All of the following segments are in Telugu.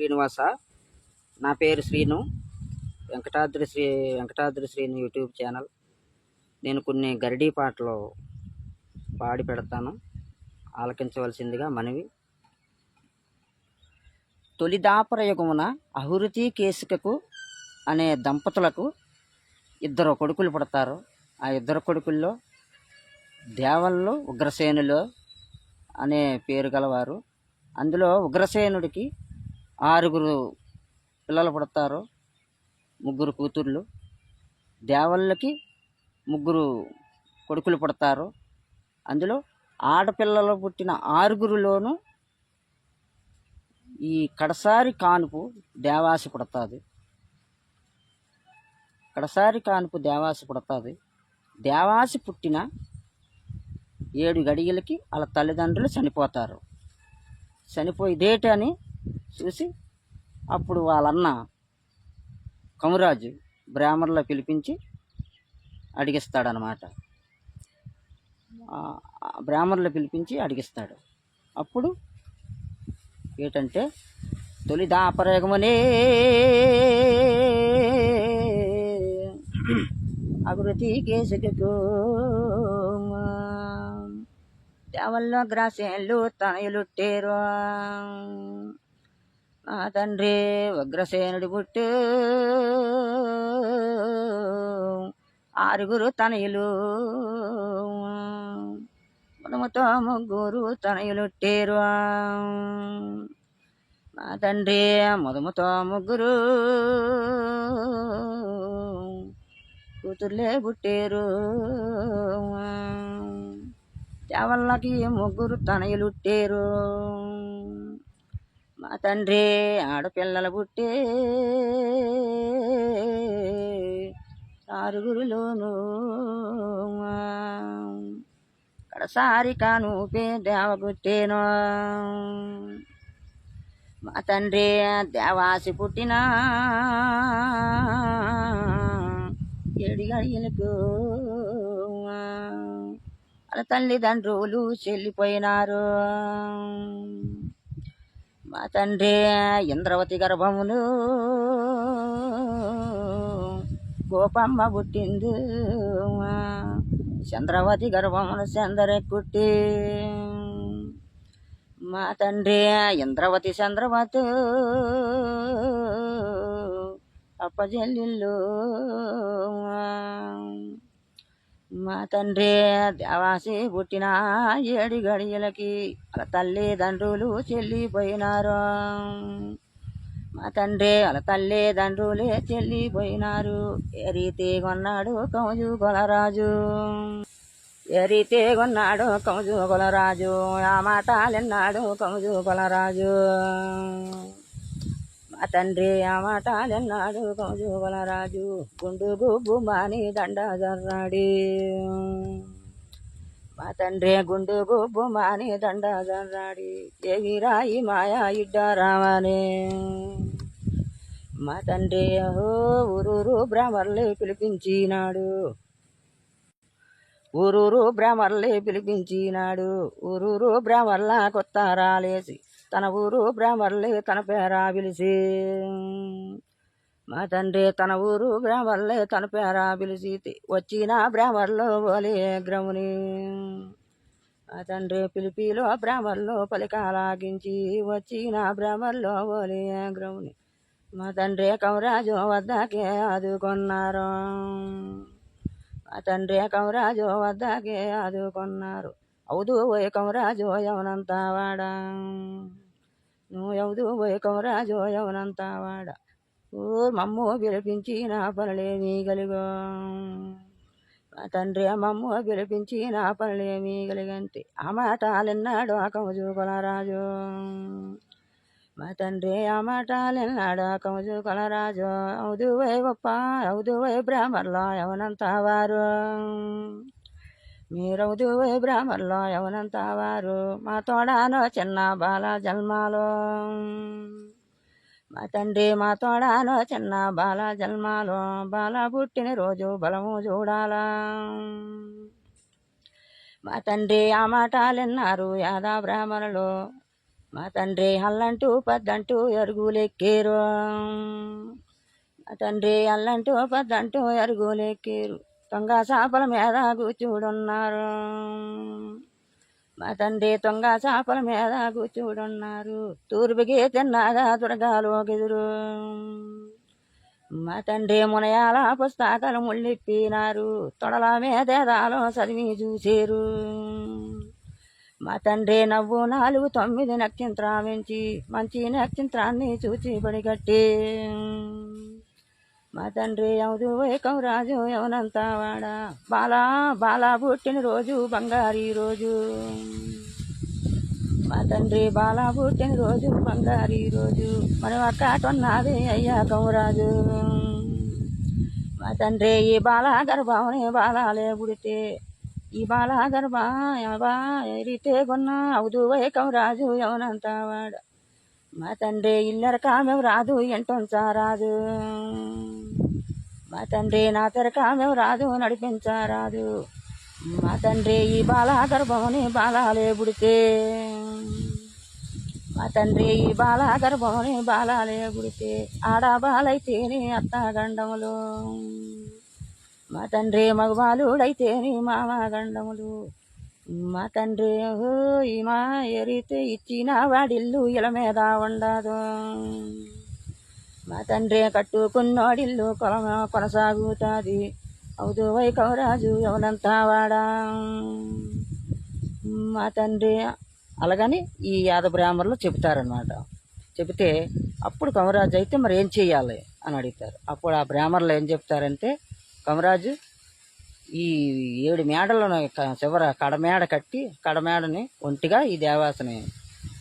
శ్రీనివాస. నా పేరు శ్రీను. Venkatadri Srinu YouTube channel. నేను కొన్ని గరిడీ పాటలు పాడి పెడతాను, ఆలకించవలసిందిగా మనవి. తొలి దాపరయుగమున అహురుతి కేశికకు అనే దంపతులకు 2 కొడుకులు పుడతారు. ఆ 2 కొడుకుల్లో దేవల్లో ఉగ్రసేనులు అనే పేరు గలవారు. అందులో ఉగ్రసేనుడికి 6 పిల్లలు పుడతారు, 3 కూతుర్లు. దేవళ్ళకి 3 కొడుకులు పుడతారు. అందులో ఆడపిల్లలు పుట్టిన 6లోనూ ఈ కడసారి కానుపు దేవాసి పుడతాది. దేవాసి పుట్టిన 7 గడియలకి వాళ్ళ తల్లిదండ్రులు చనిపోతారు. ఇదేటని చూసి అప్పుడు వాళ్ళన్న కమురాజు బ్రాహ్మణులు పిలిపించి అడిగిస్తాడనమాట. అప్పుడు ఏంటంటే, తొలి దాపరయుగమునే అభివృద్ధి కేసుకు దేవల్లో గ్రాసేన్లు తనయులుట్టేరు. నా తండ్రి ఉగ్రసేనుడి పుట్టు 6 తనయులు, మనముతో 3 తనయులుట్టేరు. నా తండ్రి మొదముతో 3 కూతుర్లే పుట్టేరు. దేవళ్ళకి 3 తనయులుట్టేరు. మా తండ్రి ఆడపిల్లలు పుట్టే 6లోను కడసారి కానుపే దేవ పుట్టేను. మా తండ్రి దేవాసి పుట్టిన 7 గడియలకు వాళ్ళ తల్లిదండ్రులు చెల్లిపోయినారు. మా తండ్రి ఇంద్రవతి గర్భమును గోపమ్మ పుట్టింది. చంద్రవతి గర్భమును చంద్రెక్కుట్టి. మా తండ్రి ఇంద్రవతి చంద్రవతి అప్పజెల్లిళ్ళు. మా తండ్రి దేవాసి పుట్టిన 7 గడియలకి వాళ్ళ తల్లిదండ్రులు చెల్లిపోయినారు. మా తండ్రి వాళ్ళ తల్లిదండ్రులే చెల్లిపోయినారు. ఏ రీతి కొన్నాడు కౌజు కొలరాజు, ఆ మాటలెన్నాడు కౌజు కొలరాజు. మా తండ్రి ఆ మాటలెన్నాడు కౌజు కొలరాజు. గుండు గుబ్బు మాని దండ జర్రాడి. మా తండ్రి గుండు గుబ్బు మాని దండ జర్రాడి. ఏగిరాయి మాయా ఇడ్డారామని. మా తండ్రి ఊరూరు బ్రాహ్మణులే పిలిపించినాడు. ఊరూరు బ్రాహ్మణుల కొత్తారాలేసి తన ఊరు బ్రాహ్మణులే తన పేరా పిలిచి. మా తండ్రి తన ఊరు బ్రాహ్మణులే తన పేరా పిలిచి వచ్చిన బ్రాహ్మణులు ఓలే గ్రముని. మా తండ్రి పిలిపిలో బ్రాహ్మణులు పలికాలాగించి వచ్చిన బ్రాహ్మణులు ఓలే గ్రముని. మా తండ్రి కౌరాజు వద్దకే ఆదుకున్నారు. అవుదు పోయి కౌరాజు యవనంతా వాడా, నువ్వు అవుదు పోయి కౌరాజు యవనంతా వాడా. ఓ మమ్ము పిలిపించిన పనులేమీ కలిగో. మా తండ్రి మమ్ము పిలిపించిన పనులేమీ కలిగంటే ఆ మాటలెన్నాడు ఆ కౌజు కొలరాజు. మా తండ్రి ఆ మాటలెన్నాడు ఆ కౌజు కొలరాజు. అవుదు వై బ్రాహ్మణుల యవనంతా వారు, మీరవుదు వై బ్రాహ్మణుల యవనంతా వారు. మా తోడాను చిన్న బాల జన్మాలో. మా తండ్రి మా తోడాను చిన్న బాల జన్మాలో. బాల పుట్టిన రోజు బలము చూడాలా. మా తండ్రి ఆ మాటలెన్నారు యాదా బ్రాహ్మణులు. మా తండ్రి అల్లంటూ పద్దంటూ ఎరుగులెక్కేరు. మా తండ్రి అల్లంటూ పద్దంటూ ఎరుగులెక్కేరు. దొంగ చేపల మీద కూర్చుడున్నారు. మా తండ్రి దొంగ చేపల మీద కూర్చుడున్నారు. తూర్పుకి తిన్నాగా దుర్గాలోకెదురు. మా తండ్రి మునయాల పుస్తకాలు ముళ్ళిప్పినారు. తొడల మీదేదాలో చదివి చూసేరు. మా తండ్రి నవ్వు 4-9 నక్షత్రామించి మంచి నక్షత్రాన్ని చూచి పడిగట్టి. మా తండ్రి యముదు వైకం-రాజు యవనంతా వాడ. బాలా బాలా పుట్టిన రోజు బంగారీ రోజు. మా తండ్రి బాలా పుట్టిన రోజు బంగారీ రోజు. మనం అక్కటున్నది అయ్యాకం-రాజు. మా తండ్రి ఈ బాలా గర్భావని బాలాలే పుడితే ఈ బాలా గర్భా ఎరితే కొన్న అవుదు వైకం-రాజు యవనంతా వాడ. మా తండ్రి ఇల్లరకామెవు రాదు ఎంటొంచారాదు. మా తండ్రి నా తెరకామెవు రాదు నడిపించారాదు. మా తండ్రి ఈ బాలా గర్భముని బాలాలే పుడితే మా తండ్రి ఈ బాలా గర్భముని బాలాలే పుడితే ఆడబాలైతేని అత్తగండములు. మా తండ్రి మగవాలుడైతేని మామగండములు. మా తండ్రి మా ఎరితే ఇచ్చిన వాడిల్లు ఇల మీద ఉండదు. మా తండ్రి కట్టుకున్నోడిల్లు కొనసాగుతుంది. అవుదు వైకం-రాజు యవనంతా వాడా. మా తండ్రి అలాగని ఈ యాదవ బ్రాహ్మణులు చెబుతారనమాట. చెబితే అప్పుడు కమరాజు అయితే మరి ఏం చెయ్యాలి అని అడుగుతారు. అప్పుడు ఆ బ్రాహ్మణులు ఏం చెప్తారంటే, కమరాజు ఈ 7 మేడలను చివర కడమేడ కట్టి కడమేడని ఒంటిగా ఈ దేవాసని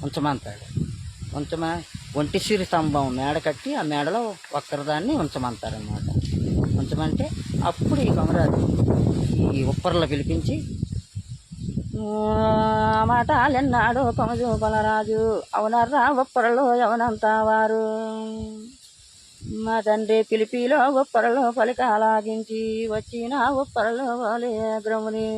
ఉంచమంటాడు. ఒంటిసిరి స్తంభం మేడ కట్టి ఆ మేడలో ఒక్కరిదాన్ని ఉంచమంటారనమాట. ఉంచమంటే అప్పుడు ఈ కమరాజు ఈ ఉప్పర్లు పిలిపించి మాటలెన్నాడు కొమజు బలరాజు. అవునర్రా ఉప్పరలో యవనంతా వారు. మా తండ్రి పిలిపిలో ఉప్పరలో పలికాలాగించి వచ్చిన ఉప్పరలో వాలే గ్రముని.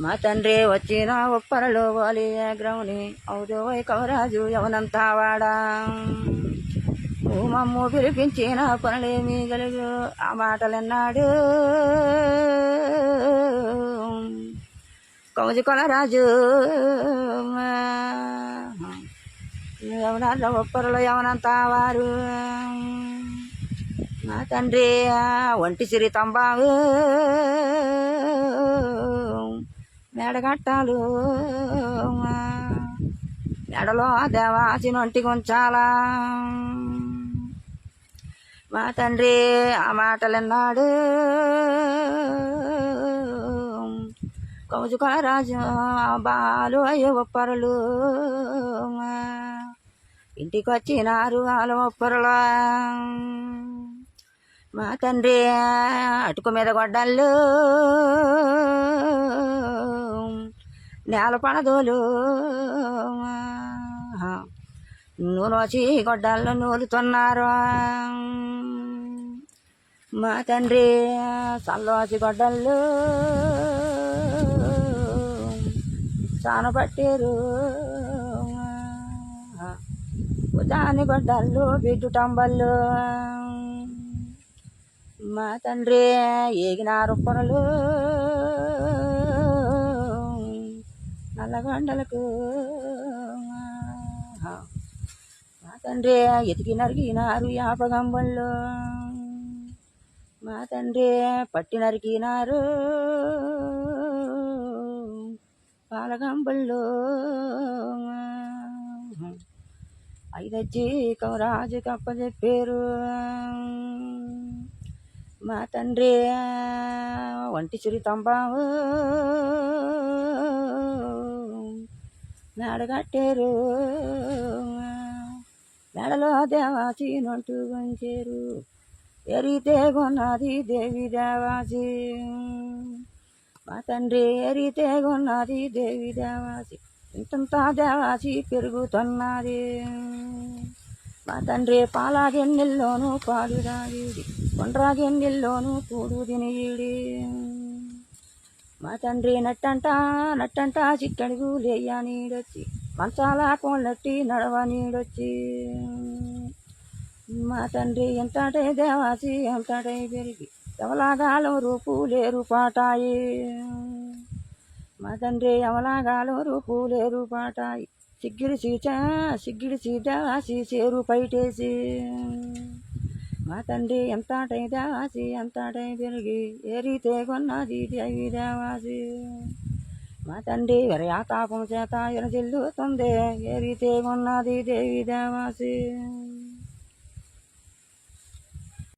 మా తండ్రి వచ్చిన ఉప్పరలో వాలే గ్రముని. అవుదో వైకం-రాజు యవనంతా వాడా. మమ్ము పిలిపించిన పనులేమీ గలుగు. ఆ మాటలెన్నాడు కొమజు కొలరాజు. యవనాల్లో ఉప్పరలో యవనంతా వారు. మా తండ్రి ఒంటిసిరి తంబావు మేడగట్టాలు. మేడలో దేవాసిన ఒంటికి ఉంచాలా. మా తండ్రి ఆ మాటలన్నాడు కొమజు కొలరాజు. బాలు అయ్యే ఉప్పరలు ఇంటికి వచ్చినారు వాళ్ళ ఉప్పరలో. మా తండ్రి అటుకు మీద గొడ్డళ్ళు నేల పడదోలు నూనోచి గొడ్డళ్ళు నూలుతున్నారు. మా తండ్రి చల్లోచి గొడ్డళ్ళు చాన పట్టారు. దాని గొడ్డళ్ళు బిడ్డు టంబళ్ళు. మా తండ్రి ఏగినారు పొరలు నల్లగొండలకు. మా తండ్రి ఎతికి నరికినారు యాపగంబళ్ళు. మా తండ్రి పట్టి నరికినారు పాలగంబళ్ళు. ఐదొచ్చి కమరాజు కప్పచెప్పారు. మా తండ్రి ఒంటిసిరి తంబావు మేడ కట్టారు. మేడలో దేవాసి నొంటు గుంచారు. ఎరితే కొన్నది దేవి దేవాసి. మా తండ్రి ఎరితే కొన్నది దేవి దేవాసి. ఇంతంతా దేవాసి పెరుగుతున్నది. మా తండ్రి పాలాగెన్నెల్లోనూ పాలు తాగిడి. కొండ్రాగెన్నెల్లోనూ కూడు తినిడి. మా తండ్రి నట్టంట చిక్కడుగు లేయ నీడొచ్చి మంచాల కోళ్ళెట్టి నడవ నీడొచ్చి మా తండ్రి ఎంతటే దేవాసి ఎంతటే పెరిగి ఎవలాగాలు రూపు లేరు పాటాయి మా తండ్రి ఎవలాగాలు రూపు లేరు పాటాయి సిగ్గిడి సీదాసి చేరు పైటేసి మా తండ్రి ఎంతటై దేవాసి ఎంతటై పెరిగి ఏరితే కొన్నది దేవి దేవాసి మా తండ్రి వెరయాతాపం చేత ఎనజిల్లుతుంది ఏరితే కొన్నది దేవి దేవాసి